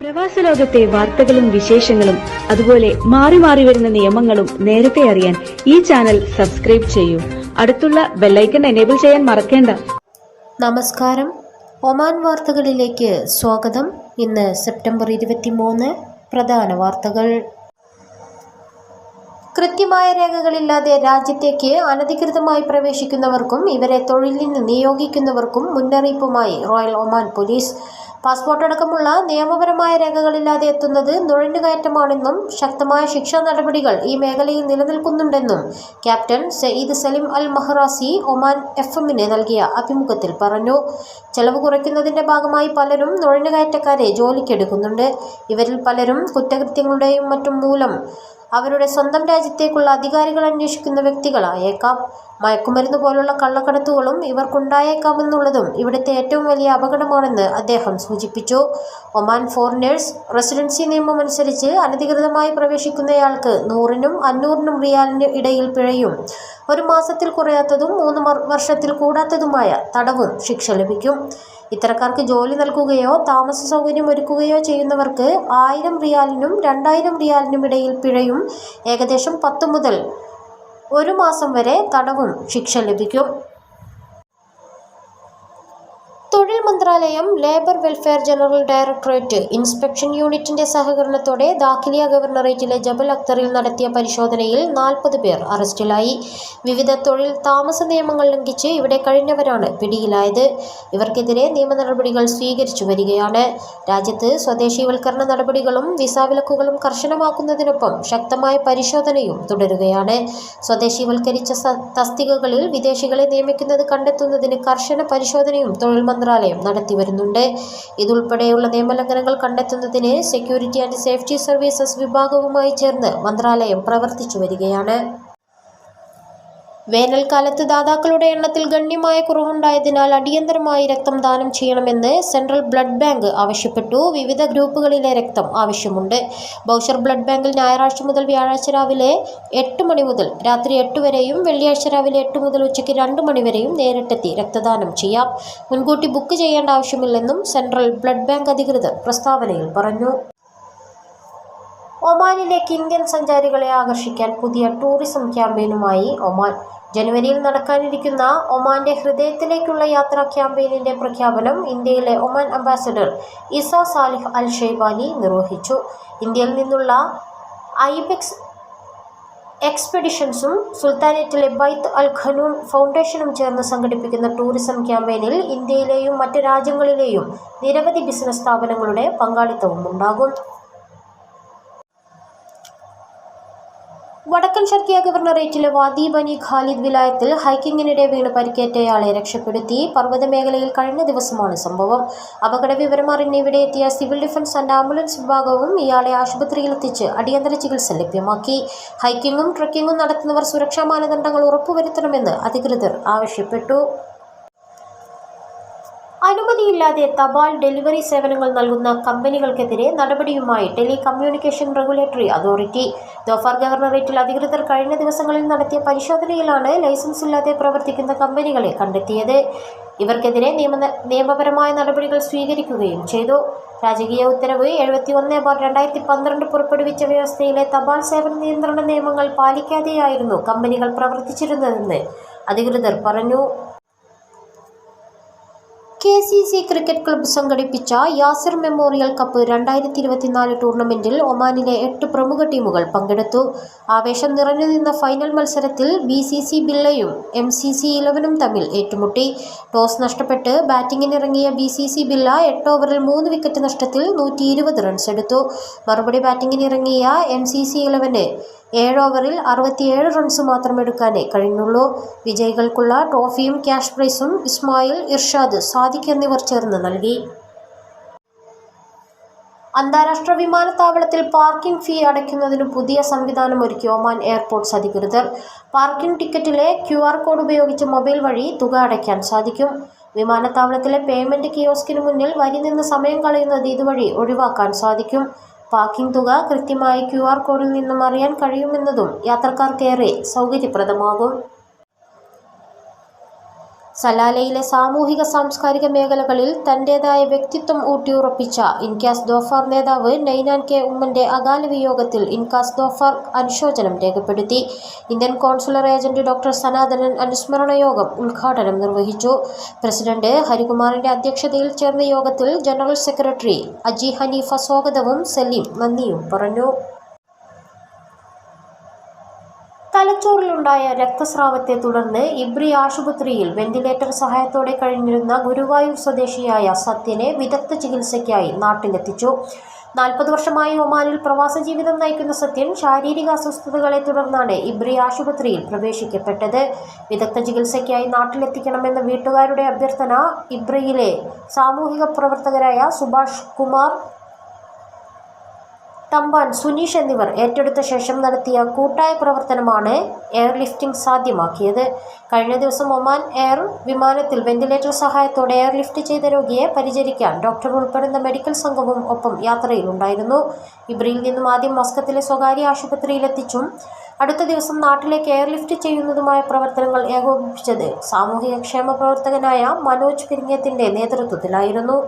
പ്രവാസ ലോകത്തെ വാർത്തകളും വിശേഷങ്ങളും അതുപോലെ മാറി മാറി വരുന്ന നിയമങ്ങളും നേരത്തെ അറിയാൻ ഈ ചാനൽ സബ്സ്ക്രൈബ് ചെയ്യൂ. അടുത്തുള്ള ബെല്ലൈക്കൺ എനേബിൾ ചെയ്യാൻ മറക്കേണ്ട. നമസ്കാരം. ഒമാൻ വാർത്തകളിലേക്ക് സ്വാഗതം. ഇന്ന് സെപ്റ്റംബർ 23. പ്രധാന വാർത്തകൾ. കൃത്യമായ രേഖകളില്ലാതെ രാജ്യത്തേക്ക് അനധികൃതമായി പ്രവേശിക്കുന്നവർക്കും ഇവരെ തൊഴിലിന് നിയോഗിക്കുന്നവർക്കും മുന്നറിയിപ്പുമായി റോയൽ ഒമാൻ പോലീസ്. പാസ്പോർട്ട് അടക്കമുള്ള നിയമപരമായ രേഖകളില്ലാതെ എത്തുന്നത് നുഴഞ്ഞുകയറ്റമാണെന്നും ശക്തമായ ശിക്ഷാ നടപടികൾ ഈ മേഖലയിൽ നിലനിൽക്കുന്നുണ്ടെന്നും ക്യാപ്റ്റൻ സയ്യിദ് സലിം അൽ മഹ്റാസി ഒമാൻ FM-ന് നൽകിയ അഭിമുഖത്തിൽ പറഞ്ഞു. ചെലവ് കുറയ്ക്കുന്നതിന്റെ ഭാഗമായി പലരും നുഴഞ്ഞുകയറ്റക്കാരെ ജോലിക്കെടുക്കുന്നുണ്ട്. ഇവരിൽ പലരും കുറ്റകൃത്യങ്ങളുടെയും മറ്റും മൂലം അവരുടെ സ്വന്തം രാജ്യത്തേക്കുള്ള അധികാരികൾ അന്വേഷിക്കുന്ന വ്യക്തികളായേക്കാം. മയക്കുമരുന്ന് പോലുള്ള കള്ളക്കടത്തുകളും ഇവർക്കുണ്ടായേക്കാമെന്നുള്ളതും ഇവിടുത്തെ ഏറ്റവും വലിയ അപകടമാണെന്ന് അദ്ദേഹം സൂചിപ്പിച്ചു. ഒമാൻ ഫോറിനേഴ്സ് റെസിഡൻസി നിയമം അനുസരിച്ച് അനധികൃതമായി പ്രവേശിക്കുന്നയാൾക്ക് 100-നും 500-നും റിയാലിന് ഇടയിൽ പിഴയും 1 മാസത്തിൽ കുറയാത്തതും 3 വർഷത്തിൽ കൂടാത്തതുമായ തടവും ശിക്ഷ ലഭിക്കും. ഇത്തരക്കാർക്ക് ജോലി നൽകുകയോ താമസ സൗകര്യം ഒരുക്കുകയോ ചെയ്യുന്നവർക്ക് 1000 റിയാലിനും 2000 റിയാലിനും ഇടയിൽ പിഴയും ഏകദേശം 10 മുതൽ 1 മാസം വരെ തടവും ശിക്ഷ ലഭിക്കും. തൊഴിൽ മന്ത്രാലയം, labour welfare general directorate, inspection യൂണിറ്റിന്റെ സഹകരണത്തോടെ ദാഖിലിയ ഗവർണറേറ്റിലെ ജബൽ അക്തറിൽ നടത്തിയ പരിശോധനയിൽ 40 പേർ അറസ്റ്റിലായി. വിവിധ തൊഴിൽ താമസ നിയമങ്ങൾ ലംഘിച്ച് ഇവിടെ കഴിഞ്ഞവരാണ് പിടിയിലായത്. ഇവർക്കെതിരെ നിയമ നടപടികൾ സ്വീകരിച്ചു വരികയാണ്. രാജ്യത്ത് സ്വദേശീവൽക്കരണ നടപടികളും വിസാവിലക്കുകളും കർശനമാക്കുന്നതിനൊപ്പം ശക്തമായ പരിശോധനയും തുടരുകയാണ്. സ്വദേശീവൽക്കരിച്ച തസ്തികകളിൽ വിദേശികളെ നിയമിക്കുന്നത് കണ്ടെത്തുന്നതിന് കർശന പരിശോധനയും തൊഴിൽ മന്ത്രാലയം നടത്തിവരുന്നുണ്ട്. ഇതുൾപ്പെടെയുള്ള നിയമലംഘനങ്ങൾ കണ്ടെത്തുന്നതിന് സെക്യൂരിറ്റി ആൻഡ് സേഫ്റ്റി സർവീസസ് വിഭാഗവുമായി ചേർന്ന് മന്ത്രാലയം പ്രവർത്തിച്ചു വരികയാണ്. വേനൽക്കാലത്ത് ദാതാക്കളുടെ എണ്ണത്തിൽ ഗണ്യമായ കുറവുണ്ടായതിനാൽ അടിയന്തരമായി രക്തം ദാനം ചെയ്യണമെന്ന് സെൻട്രൽ ബ്ലഡ് ബാങ്ക് ആവശ്യപ്പെട്ടു. വിവിധ ഗ്രൂപ്പുകളിലെ രക്തം ആവശ്യമുണ്ട്. ബൗഷർ ബ്ലഡ് ബാങ്കിൽ ഞായറാഴ്ച മുതൽ വ്യാഴാഴ്ച രാവിലെ 8 മണി മുതൽ രാത്രി 8 വരെയും വെള്ളിയാഴ്ച രാവിലെ 8 മുതൽ ഉച്ചയ്ക്ക് 2 മണി വരെയും നേരിട്ടെത്തി രക്തദാനം ചെയ്യാം. മുൻകൂട്ടി ബുക്ക് ചെയ്യേണ്ട ആവശ്യമില്ലെന്നും സെൻട്രൽ ബ്ലഡ് ബാങ്ക് അധികൃതർ പ്രസ്താവനയിൽ പറഞ്ഞു. ഒമാനിലേക്ക് ഇന്ത്യൻ സഞ്ചാരികളെ ആകർഷിക്കാൻ പുതിയ ടൂറിസം ക്യാമ്പയിനുമായി ഒമാൻ. ജനുവരിയിൽ നടക്കാനിരിക്കുന്ന ഒമാന്റെ ഹൃദയത്തിലേക്കുള്ള യാത്രാ ക്യാമ്പയിനിന്റെ പ്രഖ്യാപനം ഇന്ത്യയിലെ ഒമാൻ അംബാസഡർ ഇസ സാലിഹ് അൽ ഷെയ്ബാനി നിർവഹിച്ചു. ഇന്ത്യയിൽ നിന്നുള്ള ഐബെക്സ് എക്സ്പെഡിഷൻസും സുൽത്താനേറ്റിലെ ബൈത്ത് അൽ ഖനൂൺ ഫൗണ്ടേഷനും ചേർന്ന് സംഘടിപ്പിക്കുന്ന ടൂറിസം ക്യാമ്പയിനിൽ ഇന്ത്യയിലെയും മറ്റ് രാജ്യങ്ങളിലെയും നിരവധി ബിസിനസ് സ്ഥാപനങ്ങളുടെ പങ്കാളിത്തവും ഉണ്ടാകും. വടക്കൻ ഷർക്കിയ ഗവർണറേറ്റിലെ വാദി ബനി ഖാലിദ് വിലായത്തിൽ ഹൈക്കിങ്ങിനിടെ വീണ് പരിക്കേറ്റയാളെ രക്ഷപ്പെടുത്തി. പർവ്വതമേഖലയിൽ കഴിഞ്ഞ ദിവസമാണ് സംഭവം. അപകട വിവരം അറിഞ്ഞ് ഇവിടെ എത്തിയ സിവിൽ ഡിഫൻസ് ആൻഡ് ആംബുലൻസ് വിഭാഗവും ഇയാളെ ആശുപത്രിയിലെത്തിച്ച് അടിയന്തര ചികിത്സ ലഭ്യമാക്കി. ഹൈക്കിങ്ങും ട്രക്കിങ്ങും നടത്തുന്നവർ സുരക്ഷാ മാനദണ്ഡങ്ങൾ ഉറപ്പുവരുത്തണമെന്ന് അധികൃതർ ആവശ്യപ്പെട്ടു. അനുമതിയില്ലാതെ തപാൽ ഡെലിവറി സേവനങ്ങൾ നൽകുന്ന കമ്പനികൾക്കെതിരെ നടപടിയുമായി ടെലികമ്മ്യൂണിക്കേഷൻ റെഗുലേറ്ററി അതോറിറ്റി. ദോഫാർ ഗവർണറേറ്റിൽ അധികൃതർ കഴിഞ്ഞ ദിവസങ്ങളിൽ നടത്തിയ പരിശോധനയിലാണ് ലൈസൻസ് ഇല്ലാതെ പ്രവർത്തിക്കുന്ന കമ്പനികളെ കണ്ടെത്തിയത്. ഇവർക്കെതിരെ നിയമപരമായ നടപടികൾ സ്വീകരിക്കുകയും ചെയ്തു. രാജകീയ ഉത്തരവ് 71/2012 പുറപ്പെടുവിച്ച വ്യവസ്ഥയിലെ തപാൽ സേവന നിയന്ത്രണ നിയമങ്ങൾ പാലിക്കാതെയായിരുന്നു കമ്പനികൾ പ്രവർത്തിച്ചിരുന്നതെന്ന് അധികൃതർ പറഞ്ഞു. KCC ക്രിക്കറ്റ് ക്ലബ്ബ് സംഘടിപ്പിച്ച യാസിർ മെമ്മോറിയൽ കപ്പ് 2024 ടൂർണമെന്റിൽ ഒമാനിലെ 8 പ്രമുഖ ടീമുകൾ പങ്കെടുത്തു. ആവേശം നിറഞ്ഞു നിന്ന ഫൈനൽ മത്സരത്തിൽ BCC ബില്ലയും MCC 11-ഉം തമ്മിൽ ഏറ്റുമുട്ടി. ടോസ് നഷ്ടപ്പെട്ട് ബാറ്റിംഗിനിറങ്ങിയ BCC ബില്ല 8 ഓവറിൽ 3 വിക്കറ്റ് നഷ്ടത്തിൽ 120 റൺസ് എടുത്തു. മറുപടി ബാറ്റിംഗിനിറങ്ങിയ MCC 11-ന് 7 ഓവറിൽ 67 റൺസ് മാത്രം എടുക്കാനേ കഴിഞ്ഞുള്ളൂ. വിജയികൾക്കുള്ള ട്രോഫിയും ക്യാഷ് പ്രൈസും ഇസ്മായിൽ, ഇർഷാദ്, സാദിഖ് എന്നിവർ ചേർന്ന് നൽകി. അന്താരാഷ്ട്ര വിമാനത്താവളത്തിൽ പാർക്കിംഗ് ഫീ അടയ്ക്കുന്നതിന് പുതിയ സംവിധാനം ഒരുക്കി ഒമാൻ എയർപോർട്ട്സ് അധികൃതർ. പാർക്കിംഗ് ടിക്കറ്റിലെ QR കോഡ് ഉപയോഗിച്ച് മൊബൈൽ വഴി തുക അടയ്ക്കാൻ സാധിക്കും. വിമാനത്താവളത്തിലെ പേയ്മെന്റ് കിയോസ്കിന് മുന്നിൽ വരി നിന്ന് സമയം കളയുന്നത് ഇതുവഴി ഒഴിവാക്കാൻ സാധിക്കും. പാർക്കിംഗ് തുക കൃത്യമായി QR കോഡിൽ നിന്നും അറിയാൻ കഴിയുമെന്നതും യാത്രക്കാർക്കേറെ സൗകര്യപ്രദമാകും. സലാലയിലെ സാമൂഹിക സാംസ്കാരിക മേഖലകളിൽ തന്റേതായ വ്യക്തിത്വം ഊട്ടിയുറപ്പിച്ച ഇൻകാസ് ദോഫാർ നേതാവ് നൈനാൻ കെ ഉമ്മന്റെ അകാല വിയോഗത്തിൽ ഇൻകാസ് ദോഫാർ അനുശോചനം രേഖപ്പെടുത്തി. Indian consular agent doctor Sanathanan അനുസ്മരണ യോഗം ഉദ്ഘാടനം നിർവഹിച്ചു. പ്രസിഡന്റ് ഹരികുമാറിന്റെ അധ്യക്ഷതയിൽ ചേർന്ന യോഗത്തിൽ ജനറൽ സെക്രട്ടറി അജി ഹനീഫ സ്വാഗതവും സലീം നന്ദിയും പറഞ്ഞു. തലച്ചോറിലുണ്ടായ രക്തസ്രാവത്തെ തുടർന്ന് ഇബ്രി ആശുപത്രിയിൽ വെന്റിലേറ്റർ സഹായത്തോടെ കഴിഞ്ഞിരുന്ന ഗുരുവായൂർ സ്വദേശിയായ സത്യനെ വിദഗ്ധ ചികിത്സയ്ക്കായി നാട്ടിലെത്തിച്ചു. 40 വർഷമായി ഒമാനിൽ പ്രവാസ ജീവിതം നയിക്കുന്ന സത്യൻ ശാരീരിക അസ്വസ്ഥതകളെ തുടർന്നാണ് ഇബ്രി ആശുപത്രിയിൽ പ്രവേശിക്കപ്പെട്ടത്. വിദഗ്ധ ചികിത്സയ്ക്കായി നാട്ടിലെത്തിക്കണമെന്ന വീട്ടുകാരുടെ അഭ്യർത്ഥന ഇബ്രിയിലെ സാമൂഹിക പ്രവർത്തകരായ സുഭാഷ് കുമാർ തമ്പാൻ, സുനീഷ് എന്നിവർ ഏറ്റെടുത്ത ശേഷം നടത്തിയ കൂട്ടായ പ്രവർത്തനമാണ് എയർലിഫ്റ്റിംഗ് സാധ്യമാക്കിയത്. കഴിഞ്ഞ ദിവസം ഒമാൻ എയർ വിമാനത്തിൽ വെന്റിലേറ്റർ സഹായത്തോടെ എയർലിഫ്റ്റ് ചെയ്ത രോഗിയെ പരിചരിക്കാൻ ഡോക്ടർ ഉൾപ്പെടുന്ന മെഡിക്കൽ സംഘവും ഒപ്പം യാത്രയിലുണ്ടായിരുന്നു. ഇബ്രിയിൽ നിന്നും ആദ്യം മസ്കത്തിലെ സ്വകാര്യ ആശുപത്രിയിലെത്തിച്ചും അടുത്ത ദിവസം നാട്ടിലേക്ക് എയർലിഫ്റ്റ് ചെയ്യുന്നതുമായ പ്രവർത്തനങ്ങൾ ഏകോപിപ്പിച്ചത് സാമൂഹിക ക്ഷേമ പ്രവർത്തകനായ മനോജ് പിരിങ്ങത്തിന്റെ നേതൃത്വത്തിലായിരുന്നു.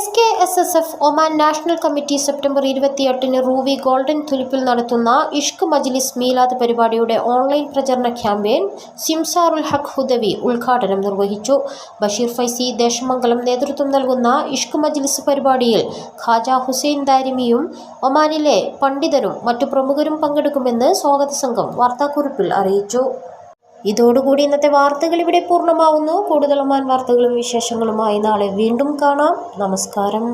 SKSSF Oman national committee September 28-ന് റൂവി ഗോൾഡൻ തുലിപ്പിൽ നടത്തുന്ന ഇഷ്ക് മജ്ലിസ് മീലാദ് പരിപാടിയുടെ ഓൺലൈൻ പ്രചരണ ക്യാമ്പയിൻ സിംസാറുൽ ഹഖ് ഹുദവി ഉദ്ഘാടനം നിർവഹിച്ചു. ബഷീർ ഫൈസി ദേശമംഗലം നേതൃത്വം നൽകുന്ന ഇഷ്ക് മജ്ലിസ് പരിപാടിയിൽ ഖാജ ഹുസൈൻ ദാരിമിയും ഒമാനിലെ പണ്ഡിതരും മറ്റു പ്രമുഖരും പങ്കെടുക്കുമെന്ന് സ്വാഗത സംഘം വാർത്താക്കുറിപ്പിൽ അറിയിച്ചു. ഇതോടുകൂടി ഇന്നത്തെ വാർത്തകൾ ഇവിടെ പൂർണ്ണമാവുന്നു. കൂടുതൽ ഒമാൻ വാർത്തകളും വിശേഷങ്ങളുമായി നാളെ വീണ്ടും കാണാം. നമസ്കാരം.